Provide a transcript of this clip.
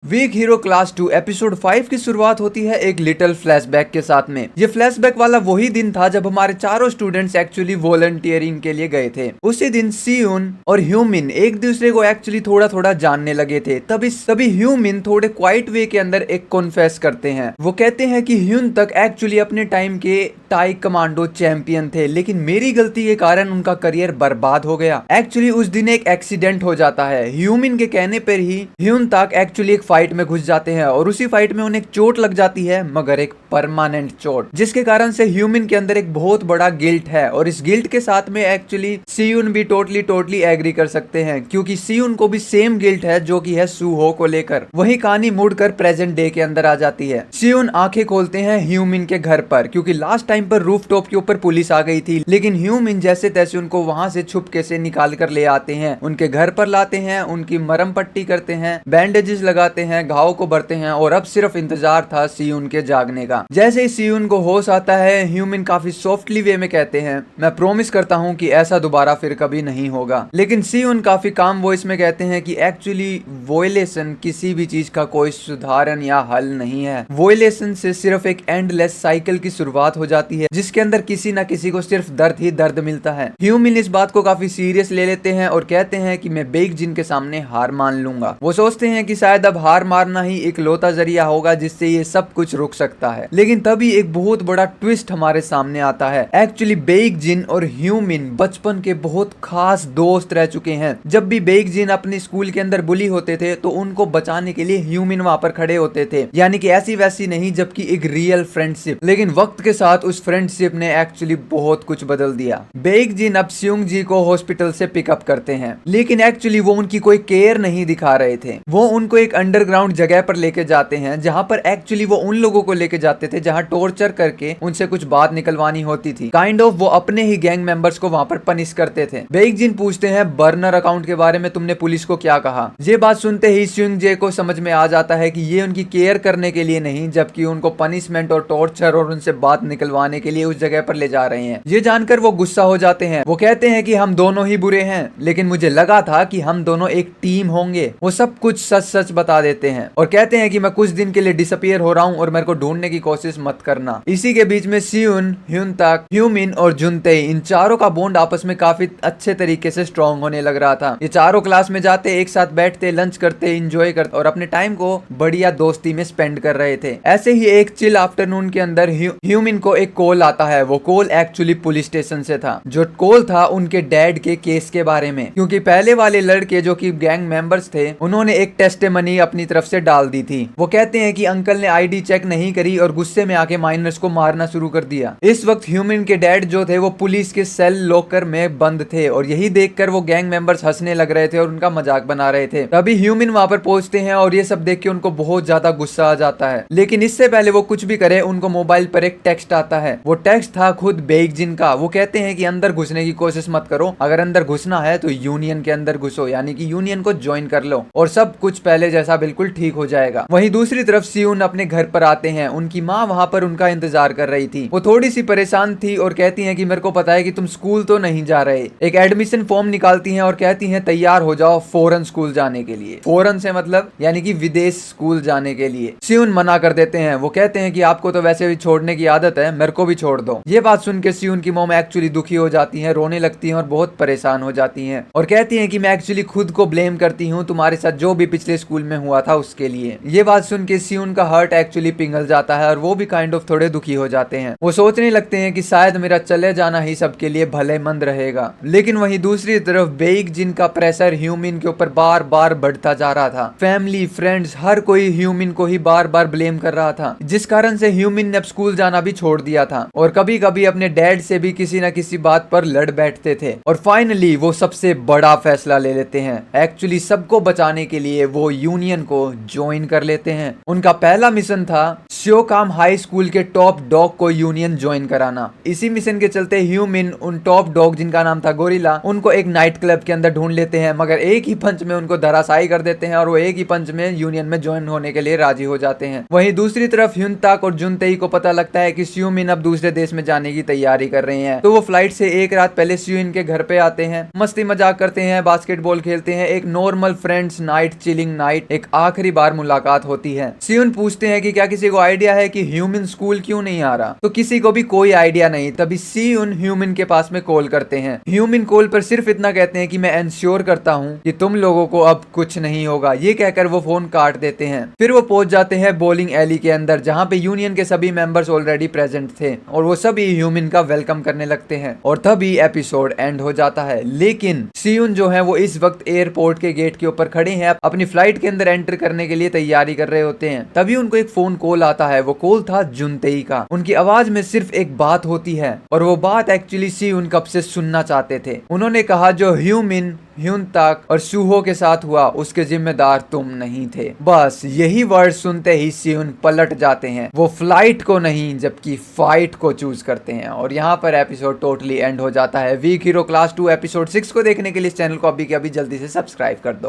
Week hero class 2 episode 5 की शुरुआत होती है एक लिटिल फ्लैशबैक के साथ में। ये फ्लैशबैक वाला वही दिन था जब हमारे चारों स्टूडेंट्स एक्चुअली वॉलंटियरिंग के लिए गए थे। उसी दिन सियुन और ह्यूमिन एक दूसरे को एक्चुअली थोड़ा थोड़ा जानने लगे थे। तभी ह्यूमिन थोड़े क्वाइट वे के अंदर एक कॉन्फेस करते हैं। वो कहते हैं कि ह्यून तक एक्चुअली अपने टाइम के टाई कमांडो चैंपियन थे, लेकिन मेरी गलती के कारण उनका करियर बर्बाद हो गया। एक्चुअली उस दिन एक एक्सीडेंट हो जाता है। ह्यूमिन के कहने पर ही ह्यून तक एक्चुअली एक फाइट में घुस जाते हैं और उसी फाइट में उन्हें चोट लग जाती है, मगर एक परमानेंट चोट, जिसके कारण से ह्यूमिन के अंदर एक बहुत बड़ा गिल्ट है। और इस गिल्ट के साथ में एक्चुअली सियुन भी टोटली एग्री कर सकते हैं, क्योंकि सियुन को भी सेम गिल्ट है जो कि है सुहो को लेकर। वही कहानी मुड़कर प्रेजेंट डे के अंदर आ जाती है। सियुन आंखें खोलते हैं ह्यूमिन के घर पर, क्योंकि लास्ट टाइम पर रूफ टॉप के ऊपर पुलिस आ गई थी, लेकिन ह्यूमिन जैसे तैसे उनको वहां से छुपके से निकाल कर ले आते हैं, उनके घर पर लाते हैं, उनकी मरहम पट्टी करते हैं, बैंडेजेस लगाते हैं, घाव को भरते हैं और अब सिर्फ इंतजार था सियुन के जागने का। जैसे ही सियुन को होश आता है, ह्यूमिन काफी सॉफ्टली वे में कहते हैं, मैं प्रॉमिस करता हूं कि ऐसा दोबारा फिर कभी नहीं होगा। लेकिन सियुन काफी काम वॉइस में कहते हैं कि एक्चुअली वोयलेशन किसी भी चीज का कोई सुधारण या हल नहीं है। वोयलेशन से सिर्फ एक एंडलेस साइकिल की शुरुआत हो जाती है, जिसके अंदर किसी ना किसी को सिर्फ दर्द ही दर्द मिलता है। ह्यूमिन इस बात को काफी सीरियस ले लेते हैं और कहते हैं कि मैं बेक जिन के सामने हार मान लूंगा। वो सोचते हैं कि शायद अब हार मारना ही एक लौता जरिया होगा जिससे ये सब कुछ रुक सकता है। लेकिन तभी एक बहुत बड़ा ट्विस्ट हमारे सामने आता है। एक्चुअली बेक जिन और ह्यूमिन बचपन के बहुत खास दोस्त रह चुके हैं। जब भी बेक जिन अपने स्कूल के अंदर बुली होते थे तो उनको बचाने के लिए ह्यूमिन वहां पर खड़े होते थे, यानी कि ऐसी वैसी नहीं, जबकि एक रियल फ्रेंडशिप। लेकिन वक्त के साथ उस फ्रेंडशिप ने एक्चुअली बहुत कुछ बदल दिया। बेक जिन अब सियुंग जी को हॉस्पिटल से पिकअप करते हैं, लेकिन एक्चुअली वो उनकी कोई केयर नहीं दिखा रहे थे। वो उनको एक अंडरग्राउंड जगह पर लेके जाते हैं, जहां पर एक्चुअली वो उन लोगों को लेके जाते थे जहां टॉर्चर करके उनसे कुछ बात निकलवानी होती थी। काइंड ऑफ वो अपने ही गैंग मेंबर्स को वहां पर पनिश करते थे। बेक जिन पूछते हैं बर्नर अकाउंट के बारे में तुमने पुलिस को क्या कहा। ये बात सुनते ही सियुंग जे को समझ में आ जाता है कि ये उनकी केयर करने के लिए नहीं, जबकि उनको पनिशमेंट और टॉर्चर और उनसे बात निकलवाने के लिए उस जगह पर ले जा रहे हैं। ये जानकर वो गुस्सा हो जाते हैं। वो कहते हैं कि हम दोनों ही बुरे हैं, लेकिन मुझे लगा था कि हम दोनों एक टीम होंगे। वो सब कुछ सच सच बता देते हैं और कहते हैं कि मैं कुछ दिन के लिए डिसअपियर हो रहा हूँ और मेरे को ढूंढने की कोशिश मत करना। इसी के बीच में सियुन, ह्यूनताक, ह्यूमिन और जुनते, इन चारों का बॉन्ड आपस में काफी अच्छे तरीके से स्ट्रॉन्ग होने लग रहा था। ये चारों क्लास में जाते, एक साथ बैठते, लंच करते, एंजॉय करते और अपने टाइम को बढ़िया दोस्ती में स्पेंड कर रहे थे। ऐसे ही एक चिल आफ्टरनून के अंदर ह्यूमिन को एक कॉल आता है। वो कॉल एक्चुअली पुलिस स्टेशन से था। जो कॉल था उनके डैड के केस के बारे में, क्योंकि पहले वाले लड़के जो कि गैंग मेंबर्स थे, उन्होंने एक टेस्टिमनी अपनी तरफ से डाल दी थी। वो कहते हैं कि अंकल ने आईडी चेक नहीं करी और गुस्से में आके माइनर्स को मारना शुरू कर दिया। इस वक्त ह्यूमिन के डैड जो थे वो पुलिस के सेल लॉकर में बंद थे और यही देखकर वो गैंग मेंबर्स हंसने लग रहे थे और उनका मजाक बना रहे थे। तभी ह्यूमिन वहां पर पहुंचते हैं और ये सब देख के उनको बहुत ज्यादा गुस्सा आ जाता है। लेकिन इससे पहले वो कुछ भी करे, उनको मोबाइल पर एक टेक्स्ट आता है। वो टेक्स्ट था खुद बेक जिन का। वो कहते हैं कि अंदर घुसने की कोशिश मत करो, अगर अंदर घुसना है तो यूनियन के अंदर घुसो, यानी कि यूनियन को ज्वाइन कर लो और सब कुछ पहले जैसा बिल्कुल ठीक हो जाएगा। वहीं दूसरी तरफ सियुन अपने घर पर आते हैं। उनकी माँ वहां पर उनका इंतजार कर रही थी। वो थोड़ी सी परेशान थी और कहती हैं कि मेरे को पता है कि तुम स्कूल तो नहीं जा रहे। एक एडमिशन फॉर्म निकालती हैं और कहती हैं तैयार हो जाओ फॉरेन स्कूल जाने के लिए। फॉरेन से मतलब यानी कि विदेश स्कूल जाने के लिए। सियुन मना कर देते हैं। वो कहते हैं कि आपको तो वैसे भी छोड़ने की आदत है, मेरे को भी छोड़ दो। ये बात सुन के सियुन की मॉम एक्चुअली दुखी हो जाती हैं, रोने लगती हैं और बहुत परेशान हो जाती हैं और कहती हैं कि मैं एक्चुअली खुद को ब्लेम करती हूँ तुम्हारे साथ जो भी पिछले स्कूल में हुआ था उसके लिए। ये बात सुन के सियुन का हार्ट एक्चुअली पिघल जाता है और वो भी काइंड ऑफ थोड़े दुखी हो जाते हैं। वो सोचने लगते हैं कि शायद मेरा चले जाना ही सबके लिए भलेमंद रहेगा। लेकिन वहीं दूसरी तरफ बेक जिन का प्रेशर ह्यूमिन के ऊपर बार बार बढ़ता जा रहा था। फैमिली, फ्रेंड्स, हर कोई ह्यूमिन को ही बार बार ब्लेम कर रहा था, जिस कारण से ह्यूमिन ने अब स्कूल जाना भी छोड़ दिया था और कभी कभी अपने डैड से भी किसी न किसी बात पर लड़ बैठते थे। और फाइनली वो सबसे बड़ा फैसला ले लेते हैं। एक्चुअली सबको बचाने के लिए वो यूनियन को ज्वाइन कर लेते हैं। उनका पहला मिशन था श्योकाम हाई स्कूल के टॉप डॉग को यूनियन ज्वाइन कराना। इसी मिशन के चलते ह्यूमिन उन टॉप डॉग जिनका नाम था गोरिल्ला उनको एक नाइट क्लब के अंदर ढूंढ लेते हैं, मगर एक ही पंच में उनको धराशायी कर देते हैं और वो एक ही पंच में यूनियन में ज्वाइन होने के लिए राजी हो जाते हैं। वहीं दूसरी तरफ ह्युनताक और जुनतेई को पता लगता है कि स्यूमिन अब दूसरे देश में जाने की तैयारी कर रहे हैं, तो वो फ्लाइट से एक रात पहले स्यूइन के घर पे आते हैं, मस्ती मजाक करते हैं, बास्केटबॉल खेलते हैं, एक normal friends night, chilling night, एक आखिरी बार मुलाकात होती है। स्यून पूछते हैं कि क्या किसी को आइडिया है कि ह्यूमन स्कूल क्यों नहीं आ रहा, तो किसी को भी कोई आइडिया नहीं। तभी स्यून ह्यूमन के पास में कॉल करते हैं। ह्यूमन कॉल पर सिर्फ इतना कहते हैं कि मैं इंश्योर करता हूँ कि तुम लोगों को अब कुछ नहीं होगा। ये कहकर वो फोन काट देते हैं। फिर वो पहुंच जाते हैं बॉलिंग एली के अंदर, जहाँ पे यूनियन के सभी मेंबर्स ऑलरेडी प्रेजेंट थे और वो सभी ह्यूमन का वेलकम करने लगते हैं और तभी एपिसोड एंड हो जाता है। लेकिन सियुन जो है वो इस वक्त एयरपोर्ट के गेट के ऊपर खड़े हैं, अपनी फ्लाइट के अंदर एंटर करने के लिए तैयारी कर रहे होते हैं। तभी उनको एक फोन कॉल आता है। वो कॉल था जुनतेई का। उनकी आवाज में सिर्फ एक बात होती है और वो बात एक्चुअली सियुन कब से सुनना चाहते थे। उन्होंने कहा जो ह्यूमिन, ह्युनताक और सुहो के साथ हुआ उसके जिम्मेदार तुम नहीं थे। बस यही वर्ड सुनते ही सियुन पलट जाते हैं। वो फ्लाइट को नहीं जबकि फाइट को चूज करते हैं और यहाँ पर एपिसोड टोटली एंड हो जाता है। वीक हीरो क्लास 2 एपिसोड 6 को देखने के लिए इस चैनल को अभी के अभी जल्दी से सब्सक्राइब कर दो।